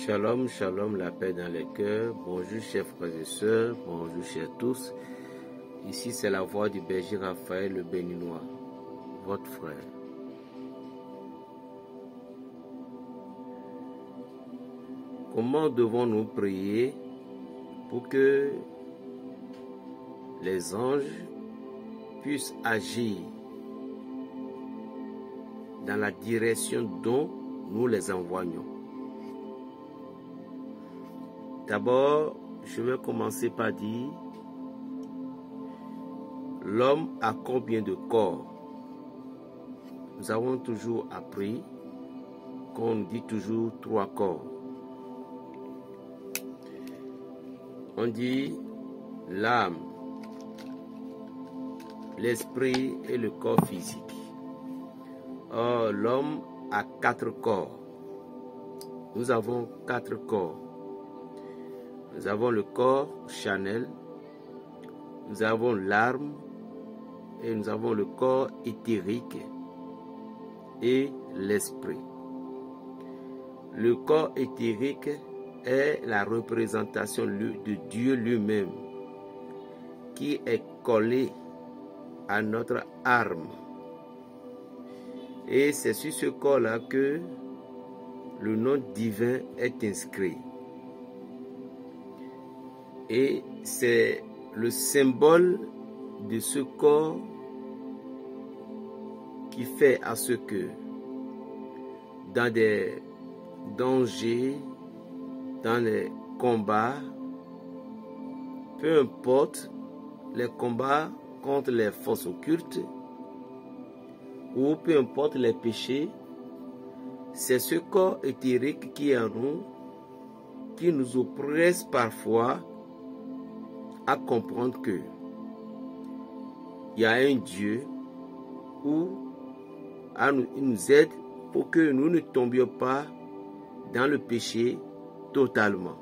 Shalom, shalom, la paix dans les cœurs. Bonjour chers frères et sœurs, bonjour chers tous. Ici c'est la voix du berger Raphaël le Béninois, votre frère. Comment devons-nous prier pour que les anges puissent agir dans la direction dont nous les envoyons? D'abord, je vais commencer par dire, l'homme a combien de corps? Nous avons toujours appris qu'on dit toujours 3 corps. On dit l'âme, l'esprit et le corps physique. Or, l'homme a 4 corps. Nous avons 4 corps. Nous avons le corps charnel, nous avons l'âme et nous avons le corps éthérique et l'esprit. Le corps éthérique est la représentation de Dieu lui-même qui est collé à notre âme. Et c'est sur ce corps-là que le nom divin est inscrit. Et c'est le symbole de ce corps qui fait à ce que dans des dangers, dans les combats, peu importe les combats contre les forces occultes ou peu importe les péchés, c'est ce corps éthérique qui est en nous, qui nous oppresse parfois à comprendre que il y a un Dieu où il nous aide pour que nous ne tombions pas dans le péché totalement.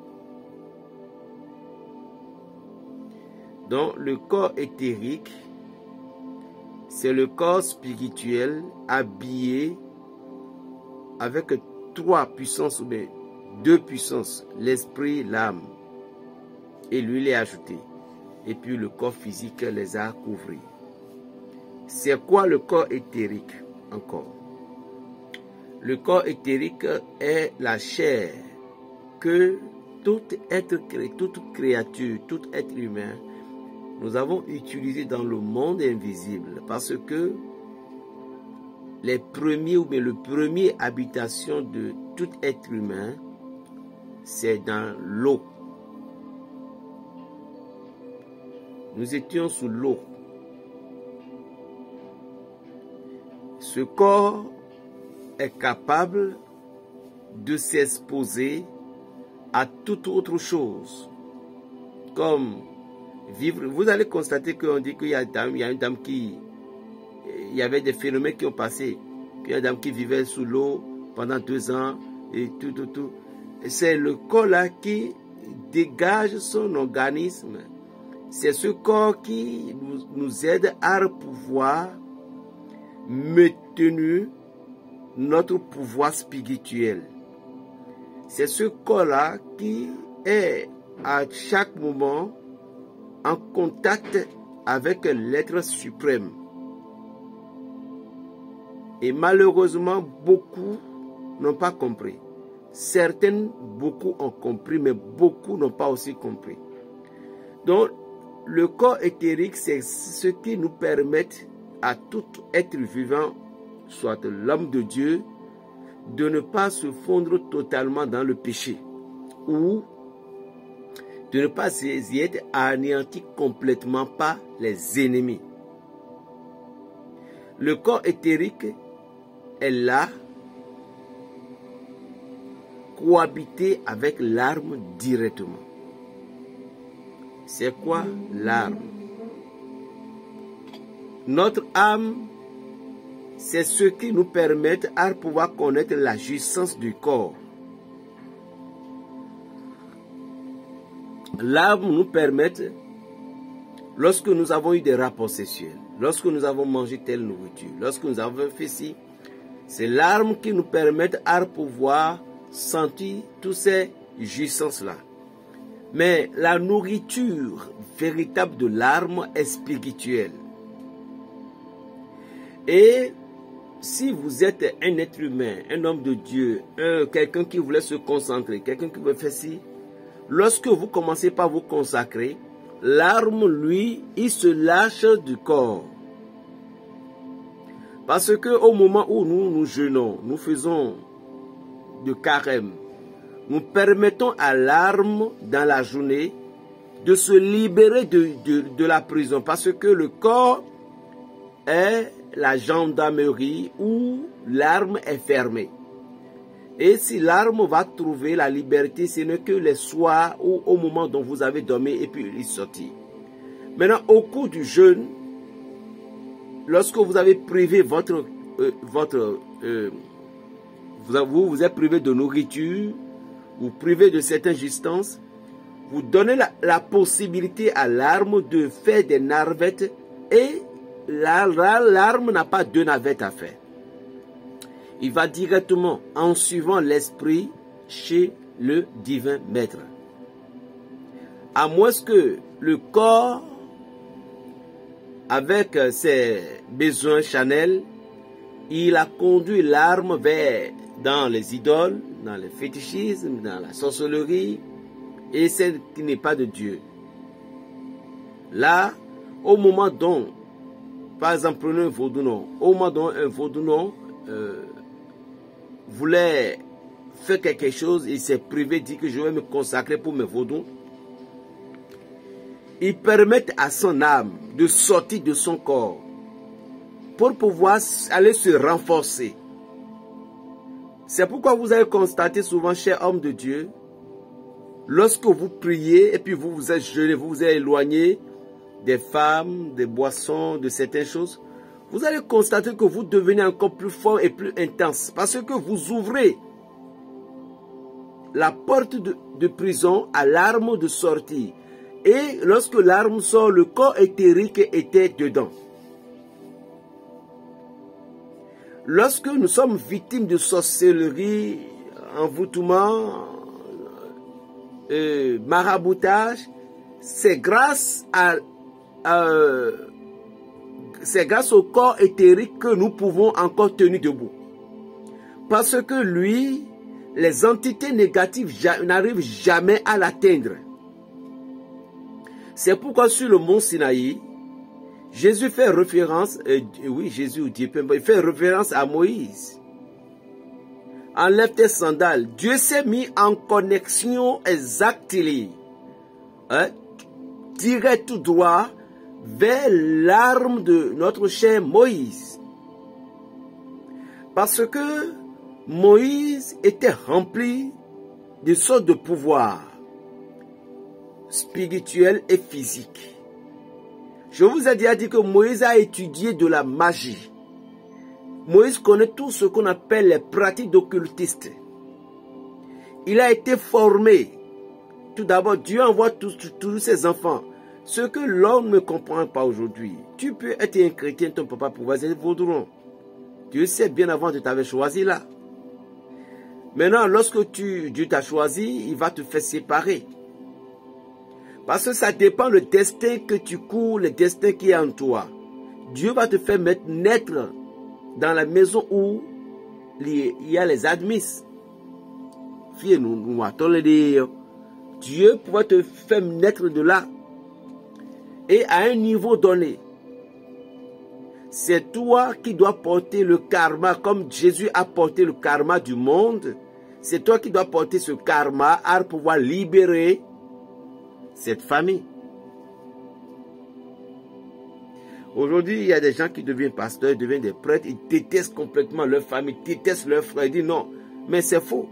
Donc le corps éthérique, c'est le corps spirituel habillé avec 3 puissances ou bien 2 puissances, l'esprit, l'âme, et l'huile est ajoutée. Et puis le corps physique les a couverts. C'est quoi le corps éthérique encore? Le corps éthérique est la chair que tout être créé, toute créature, tout être humain, nous avons utilisé dans le monde invisible, parce que les premiers ou bien le premier habitation de tout être humain, c'est dans l'eau. Nous étions sous l'eau. Ce corps est capable de s'exposer à toute autre chose. Comme vivre. Vous allez constater qu'on dit qu'il y a une dame qui... Il y avait des phénomènes qui ont passé. Il y a une dame qui vivait sous l'eau pendant 2 ans et tout. C'est le corps-là qui dégage son organisme. C'est ce corps qui nous aide à pouvoir maintenir notre pouvoir spirituel. C'est ce corps-là qui est à chaque moment en contact avec l'être suprême. Et malheureusement, beaucoup n'ont pas compris. Beaucoup ont compris, mais beaucoup n'ont pas aussi compris. Donc, le corps éthérique, c'est ce qui nous permet à tout être vivant, soit l'homme de Dieu, de ne pas se fondre totalement dans le péché ou de ne pas y être anéanti complètement par les ennemis. Le corps éthérique est là, cohabiter avec l'âme directement. C'est quoi l'âme? Notre âme, c'est ce qui nous permet à pouvoir connaître la jouissance du corps. L'âme nous permet, lorsque nous avons eu des rapports sexuels, lorsque nous avons mangé telle nourriture, lorsque nous avons fait ci, c'est l'âme qui nous permet à pouvoir senti toutes ces jouissances-là. Mais la nourriture véritable de l'âme est spirituelle. Et si vous êtes un être humain, un homme de Dieu, quelqu'un qui voulait se consacrer, quelqu'un qui veut faire ci, lorsque vous commencez par vous consacrer, l'âme, lui, il se lâche du corps. Parce que au moment où nous jeûnons, nous faisons de carême, nous permettons à l'âme dans la journée de se libérer de la prison. Parce que le corps est la gendarmerie où l'âme est fermée. Et si l'âme va trouver la liberté, ce n'est que les soirs ou au moment dont vous avez dormi et puis il sortit. Maintenant, au cours du jeûne, lorsque vous avez privé vous êtes privé de nourriture, vous privé de certaines jouissances, vous donnez la possibilité à l'âme de faire des navettes et l'âme n'a pas de navettes à faire. Il va directement en suivant l'esprit chez le divin maître. À moins que le corps, avec ses besoins charnels, il a conduit l'âme dans les idoles, dans le fétichisme, dans la sorcellerie, et celle qui n'est pas de Dieu. Là, au moment dont, par exemple, prenez un vaudounon, au moment dont un vaudounon voulait faire quelque chose, il s'est privé, dit que je vais me consacrer pour mes vaudous. Ils permettent à son âme de sortir de son corps pour pouvoir aller se renforcer. C'est pourquoi vous avez constaté souvent, chers hommes de Dieu, lorsque vous priez et puis vous vous êtes gelé, vous vous êtes éloigné des femmes, des boissons, de certaines choses, vous allez constater que vous devenez encore plus fort et plus intense parce que vous ouvrez la porte de prison à l'arme de sortie. Et lorsque l'arme sort, le corps éthérique était dedans. Lorsque nous sommes victimes de sorcellerie, envoûtement, maraboutage, c'est grâce au corps éthérique que nous pouvons encore tenir debout. Parce que lui, les entités négatives n'arrivent jamais à l'atteindre. C'est pourquoi sur le mont Sinaï, Jésus fait référence, Jésus ou Dieu, il fait référence à Moïse. Enlève tes sandales. Dieu s'est mis en connexion exactement, direct tout droit, vers l'arme de notre cher Moïse. Parce que Moïse était rempli de sortes de pouvoirs spirituels et physiques. Je vous ai déjà dit que Moïse a étudié de la magie. Moïse connaît tout ce qu'on appelle les pratiques d'occultistes. Il a été formé. Tout d'abord, Dieu envoie tous ses enfants. Ce que l'homme ne comprend pas aujourd'hui. Tu peux être un chrétien, ton papa pouvoir être vaudouron. Dieu sait bien avant de t'avoir choisi là. Maintenant, lorsque Dieu t'a choisi, il va te faire séparer. Parce que ça dépend le destin que tu cours, le destin qui est en toi. Dieu va te faire naître dans la maison où il y a les admises. Dieu pourra te faire naître de là. Et à un niveau donné, c'est toi qui dois porter le karma, comme Jésus a porté le karma du monde. C'est toi qui dois porter ce karma à pouvoir libérer cette famille. Aujourd'hui, il y a des gens qui deviennent pasteurs, deviennent des prêtres, ils détestent complètement leur famille, détestent leurs frères. Ils disent non, mais c'est faux.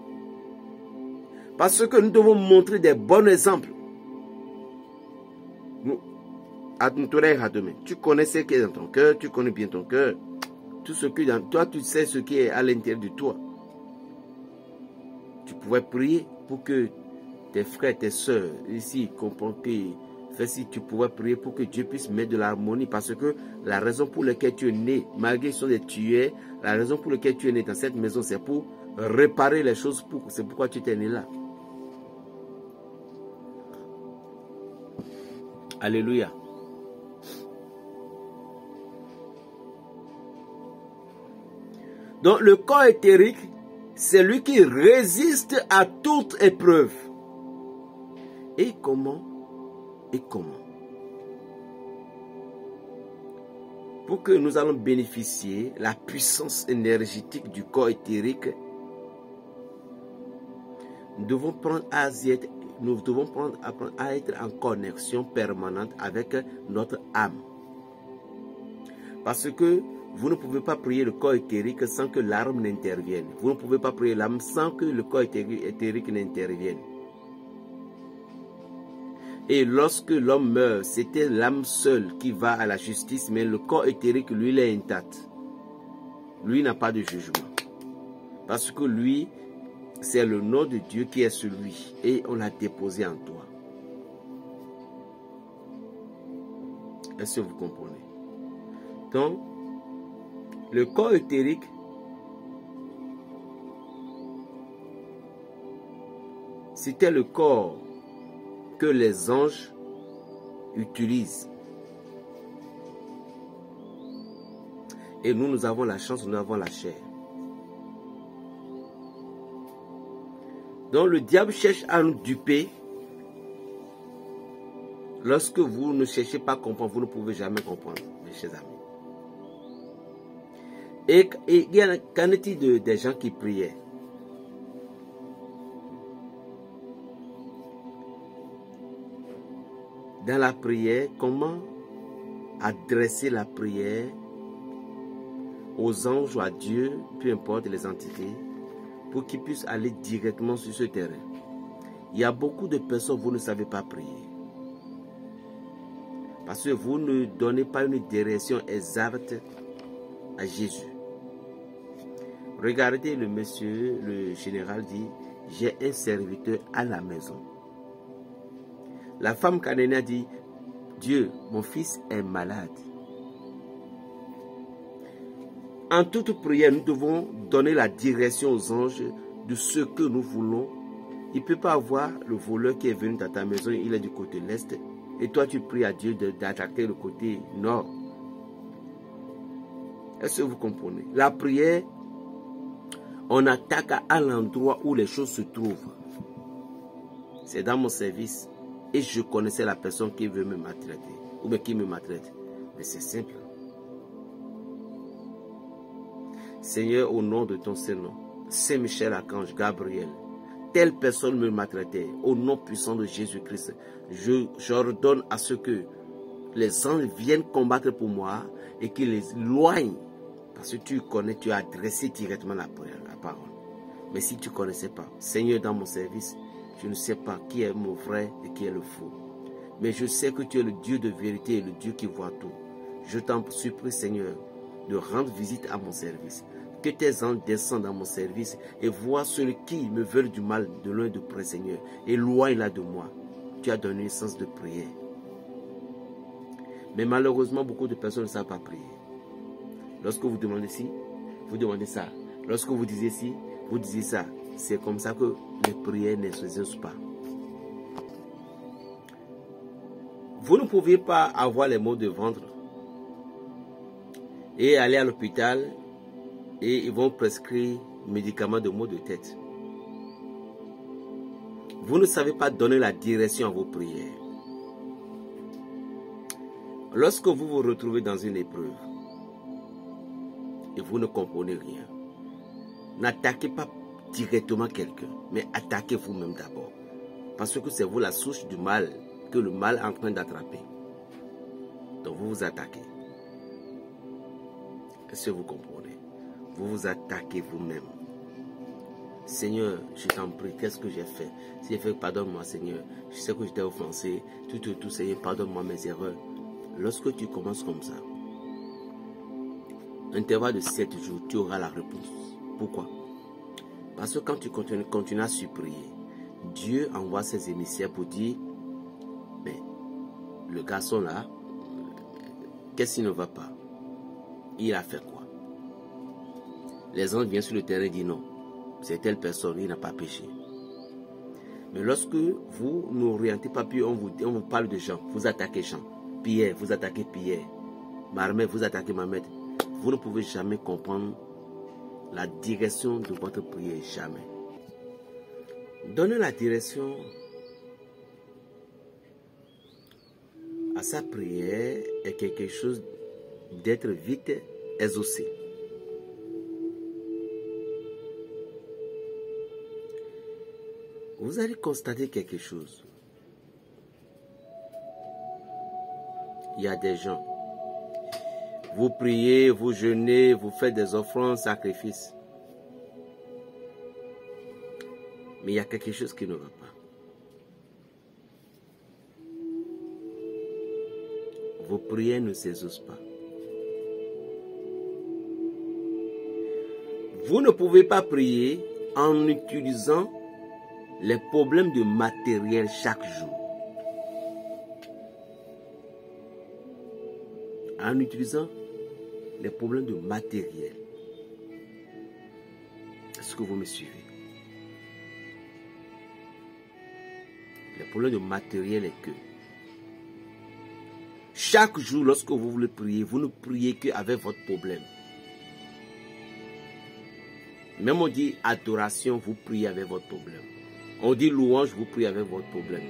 Parce que nous devons montrer des bons exemples. Tu connais ce qui est dans ton cœur, tu connais bien ton cœur. Tout ce qui est dans toi, tu sais ce qui est à l'intérieur de toi. Tu pouvais prier pour que tes frères, tes soeurs, ici, comprennent que si tu pouvais prier pour que Dieu puisse mettre de l'harmonie, parce que la raison pour laquelle tu es né, malgré qu'ils sont des tueurs, la raison pour laquelle tu es né dans cette maison, c'est pour réparer les choses. C'est pourquoi tu t'es né là. Alléluia. Donc le corps éthérique, c'est lui qui résiste à toute épreuve. Et comment? Pour que nous allons bénéficier de la puissance énergétique du corps éthérique, nous devons apprendre à être en connexion permanente avec notre âme. Parce que vous ne pouvez pas prier le corps éthérique sans que l'âme n'intervienne. Vous ne pouvez pas prier l'âme sans que le corps éthérique n'intervienne. Et lorsque l'homme meurt, c'était l'âme seule qui va à la justice, mais le corps éthérique, lui, il est intact. Lui n'a pas de jugement. Parce que lui, c'est le nom de Dieu qui est sur lui. Et on l'a déposé en toi. Est-ce que vous comprenez? Donc, le corps éthérique, c'était le corps que les anges utilisent. Et nous avons la chance, nous avons la chair. Donc le diable cherche à nous duper. Lorsque vous ne cherchez pas à comprendre, vous ne pouvez jamais comprendre, mes chers amis. Et qu'en est-il des gens qui priaient? Dans la prière, comment adresser la prière aux anges ou à Dieu, peu importe les entités, pour qu'ils puissent aller directement sur ce terrain? Il y a beaucoup de personnes, vous ne savez pas prier. Parce que vous ne donnez pas une direction exacte à Jésus. Regardez le monsieur, le général dit, j'ai un serviteur à la maison. La femme cananéenne dit, Dieu, mon fils est malade. En toute prière, nous devons donner la direction aux anges de ce que nous voulons. Il ne peut pas avoir le voleur qui est venu dans ta maison, il est du côté l'est. Et toi, tu pries à Dieu d'attaquer le côté nord. Est-ce que vous comprenez? La prière, on attaque à l'endroit où les choses se trouvent. C'est dans mon service. Et je connaissais la personne qui veut me maltraiter. Ou bien qui me maltraite. Mais c'est simple. Seigneur, au nom de ton Saint-Nom, Saint-Michel Archange, Gabriel, telle personne me maltraitait. Au nom puissant de Jésus-Christ, j'ordonne à ce que les anges viennent combattre pour moi et qu'ils les éloignent. Parce que tu connais, tu as adressé directement la parole. Mais si tu ne connaissais pas, Seigneur, dans mon service, je ne sais pas qui est mon vrai et qui est le faux. Mais je sais que tu es le Dieu de vérité et le Dieu qui voit tout. Je t'en supplie, Seigneur, de rendre visite à mon service. Que tes anges descendent dans mon service et voient ceux qui me veulent du mal de loin de près, Seigneur. Éloigne-la de moi. Tu as donné un sens de prière. Mais malheureusement, beaucoup de personnes ne savent pas prier. Lorsque vous demandez ci, vous demandez ça. Lorsque vous disiez ci, vous disiez ça. C'est comme ça que les prières ne se réalisent pas. Vous ne pouvez pas avoir les maux de ventre et aller à l'hôpital et ils vont prescrire médicaments de maux de tête. Vous ne savez pas donner la direction à vos prières. Lorsque vous vous retrouvez dans une épreuve et vous ne comprenez rien, n'attaquez pas directement quelqu'un, mais attaquez vous-même d'abord. Parce que c'est vous la source du mal que le mal est en train d'attraper. Donc vous vous attaquez. Est-ce que vous comprenez? Vous vous attaquez vous-même. Seigneur, je t'en prie, qu'est-ce que j'ai fait? Si j'ai fait, pardonne-moi, Seigneur. Je sais que je t'ai offensé. Tout, Seigneur, pardonne-moi mes erreurs. Lorsque tu commences comme ça, intervalle de 7 jours, tu auras la réponse. Pourquoi? Parce que quand tu continues à supplier, Dieu envoie ses émissaires pour dire, mais le garçon là, qu'est-ce qu'il ne va pas? Il a fait quoi? Les anges viennent sur le terrain et disent non. c'est telle personne, il n'a pas péché. Mais lorsque vous n'orientez pas, puis on vous parle de Jean, vous attaquez Jean. Pierre, vous attaquez Pierre. Mahomet, vous attaquez Mahomet. Vous ne pouvez jamais comprendre la direction de votre prière, jamais. Donner la direction à sa prière est quelque chose d'être vite exaucé. Vous allez constater quelque chose. Il y a des gens. Vous priez, vous jeûnez, vous faites des offrandes, sacrifices. Mais il y a quelque chose qui ne va pas. Vos prières ne s'exaucent pas. Vous ne pouvez pas prier en utilisant les problèmes de matériel chaque jour. En utilisant les problèmes de matériel. Est-ce que vous me suivez? Le problème de matériel est que chaque jour, lorsque vous voulez prier, vous ne priez qu'avec votre problème. Même on dit adoration, vous priez avec votre problème. On dit louange, vous priez avec votre problème.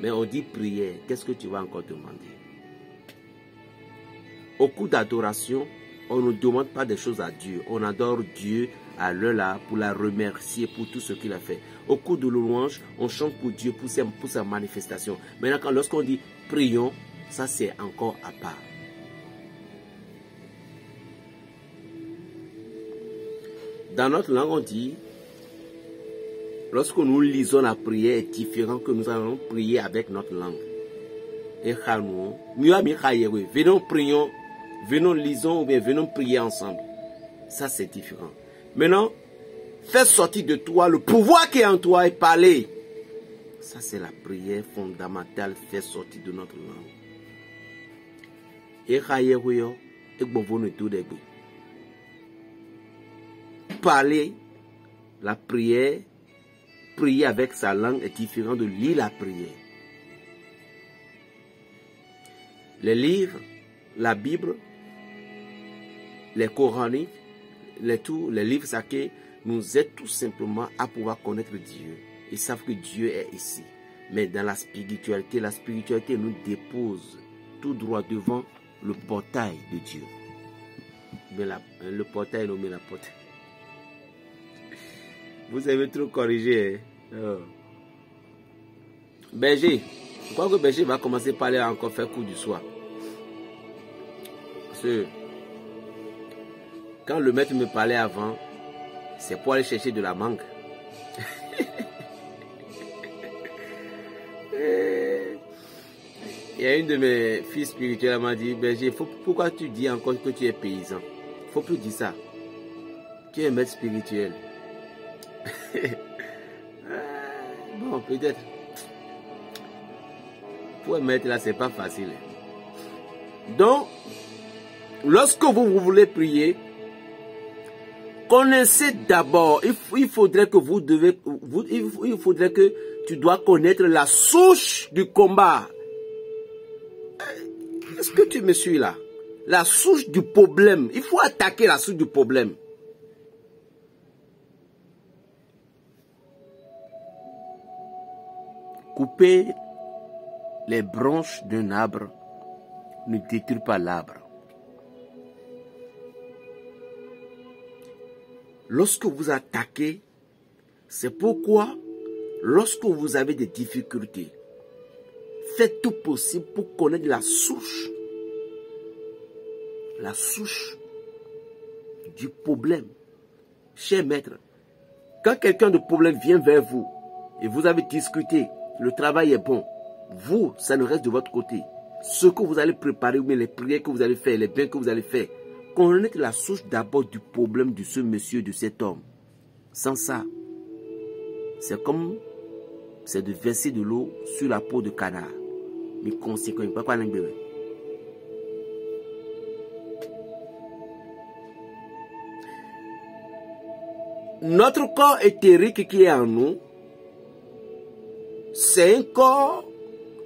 Mais on dit prière, qu'est-ce que tu vas encore demander? Au cours d'adoration, on ne demande pas des choses à Dieu. On adore Dieu à l'heure là pour la remercier pour tout ce qu'il a fait. Au cours de louange, on chante pour Dieu, pour sa manifestation. Maintenant, lorsqu'on dit prions, ça c'est encore à part. Dans notre langue, on dit, lorsque nous lisons la prière est différent que nous allons prier avec notre langue. Et venons prions, venons lisons ou bien venons prier ensemble. Ça c'est différent. Maintenant, fais sortir de toi le pouvoir qui est en toi et parler. Ça c'est la prière fondamentale, fais sortir de notre langue. Et parler, la prière, prier avec sa langue est différent de lire la prière. Les livres, la Bible, les coraniques, les livres sacrés nous aident tout simplement à pouvoir connaître Dieu. Ils savent que Dieu est ici. Mais dans la spiritualité nous dépose tout droit devant le portail de Dieu. Mais le portail est nommé la porte. Vous avez trop corrigé. Hein? Oh. Berger, je crois que Berger va commencer par aller encore faire cours du soir. Parce que quand le maître me parlait avant, c'est pour aller chercher de la mangue. Il y a une de mes filles spirituelles qui m'a dit, Berger, pourquoi tu dis encore que tu es paysan? Il ne faut plus dire ça. Tu es un maître spirituel. Bon, peut-être. Pour un maître là, c'est pas facile. Donc, lorsque vous voulez prier, connaissez d'abord, il faudrait que tu dois connaître la souche du combat. Est-ce que tu me suis là? La souche du problème. Il faut attaquer la souche du problème. Couper les branches d'un arbre ne détruit pas l'arbre. Lorsque vous attaquez, c'est pourquoi, lorsque vous avez des difficultés, faites tout possible pour connaître la souche du problème. Cher maître, quand quelqu'un de problème vient vers vous et vous avez discuté, le travail est bon, vous, ça ne reste de votre côté. Ce que vous allez préparer, ou bien les prières que vous allez faire, les biens que vous allez faire, connaître la source d'abord du problème de ce monsieur, de cet homme. Sans ça, c'est comme c'est de verser de l'eau sur la peau de canard. Mais conséquent, pas quoi bébé. notre corps éthérique qui est en nous, c'est un corps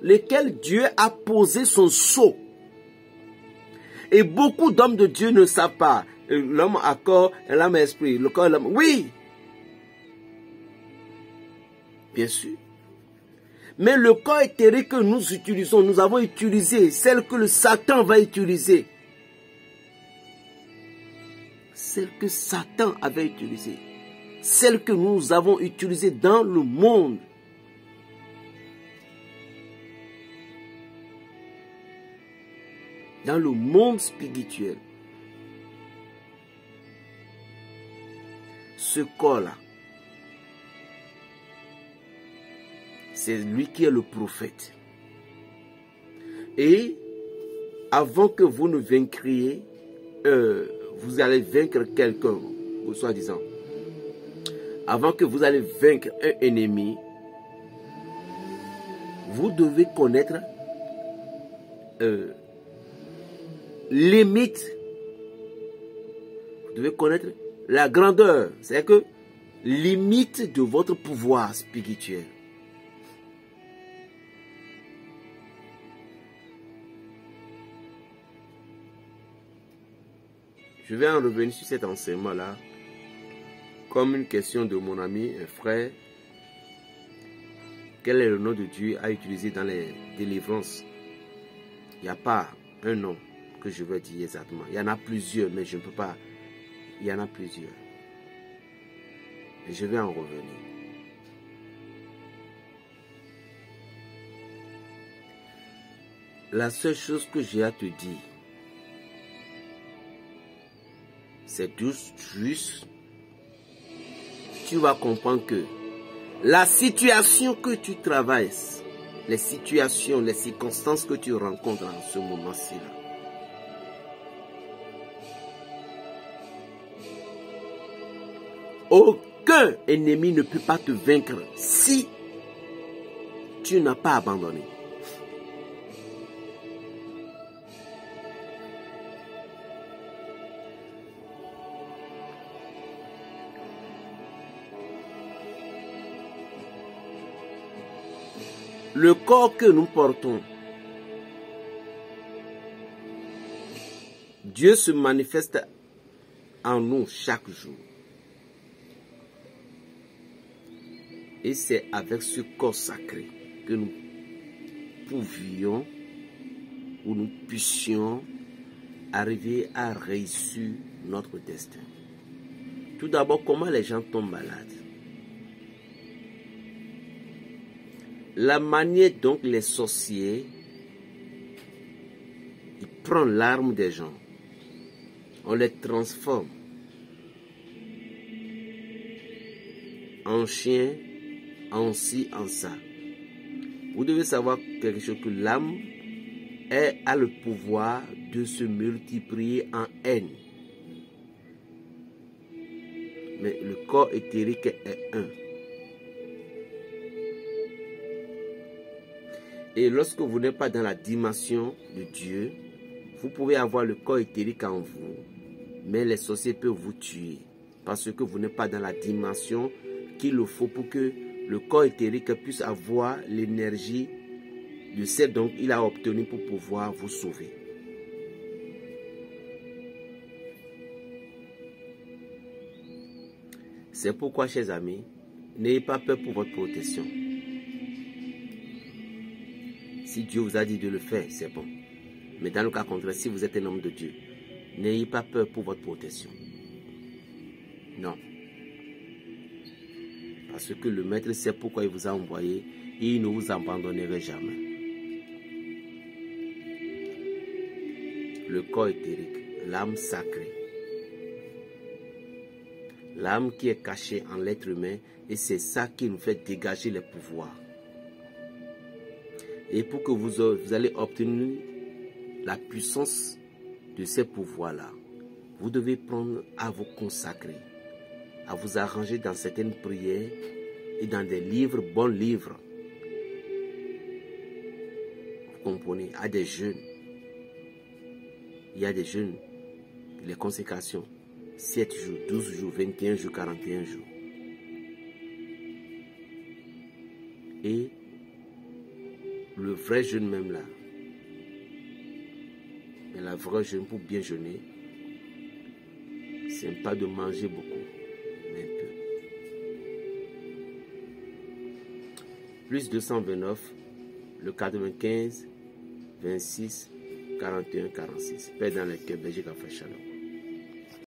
lequel Dieu a posé son sceau. Et beaucoup d'hommes de Dieu ne savent pas. L'homme a corps, l'âme a esprit. Le corps, l'âme. Oui. Bien sûr. Mais le corps éthérique que nous utilisons, nous avons utilisé, celle que le Satan va utiliser. Celle que Satan avait utilisée. Celle que nous avons utilisée dans le monde. Dans le monde spirituel. Ce corps-là, c'est lui qui est le prophète. Et avant que vous ne vaincriez, vous allez vaincre quelqu'un, soi-disant. Avant que vous allez vaincre un ennemi, vous devez connaître limite. Vous devez connaître la grandeur. C'est que limite de votre pouvoir spirituel. Je vais en revenir sur cet enseignement-là comme une question de mon ami, un frère. Quel est le nom de Dieu à utiliser dans les délivrances? Il n'y a pas un nom que je veux dire exactement. Il y en a plusieurs, mais je ne peux pas. Il y en a plusieurs. Et je vais en revenir. La seule chose que j'ai à te dire, c'est juste, tu vas comprendre que la situation que tu travailles, les situations, les circonstances que tu rencontres en ce moment-ci, aucun ennemi ne peut pas te vaincre si tu n'as pas abandonné. Le corps que nous portons, Dieu se manifeste en nous chaque jour. Et c'est avec ce corps sacré que nous pouvions ou nous puissions arriver à réussir notre destin. Tout d'abord, comment les gens tombent malades? La manière dont les sorciers ils prennent l'arme des gens, on les transforme en chiens, en ci, en ça. Vous devez savoir quelque chose, que l'âme a le pouvoir de se multiplier en haine. Mais le corps éthérique est un. Et lorsque vous n'êtes pas dans la dimension de Dieu, vous pouvez avoir le corps éthérique en vous, mais les sorciers peuvent vous tuer parce que vous n'êtes pas dans la dimension qu'il le faut pour que le corps éthérique puisse avoir l'énergie de ce dont il a obtenu pour pouvoir vous sauver. C'est pourquoi, chers amis, n'ayez pas peur pour votre protection. Si Dieu vous a dit de le faire, c'est bon. Mais dans le cas contraire, si vous êtes un homme de Dieu, n'ayez pas peur pour votre protection. Non. Parce que le Maître sait pourquoi il vous a envoyé et il ne vous abandonnerait jamais. Le corps éthérique, l'âme sacrée. L'âme qui est cachée en l'être humain, et c'est ça qui nous fait dégager les pouvoirs. Et pour que vous allez obtenir la puissance de ces pouvoirs-là, vous devez prendre à vous consacrer, à vous arranger dans certaines prières et dans des livres, bons livres. Vous comprenez, à des jeûnes. Il y a des jeûnes, les consécrations. 7 jours, 12 jours, 21 jours, 41 jours. Et le vrai jeûne même là, mais la vraie jeûne pour bien jeûner, c'est pas de manger beaucoup, mais un peu. Plus 229, le 95, 26, 41, 46. Paix dans le cœur, Belgique, Afrique, Shalom.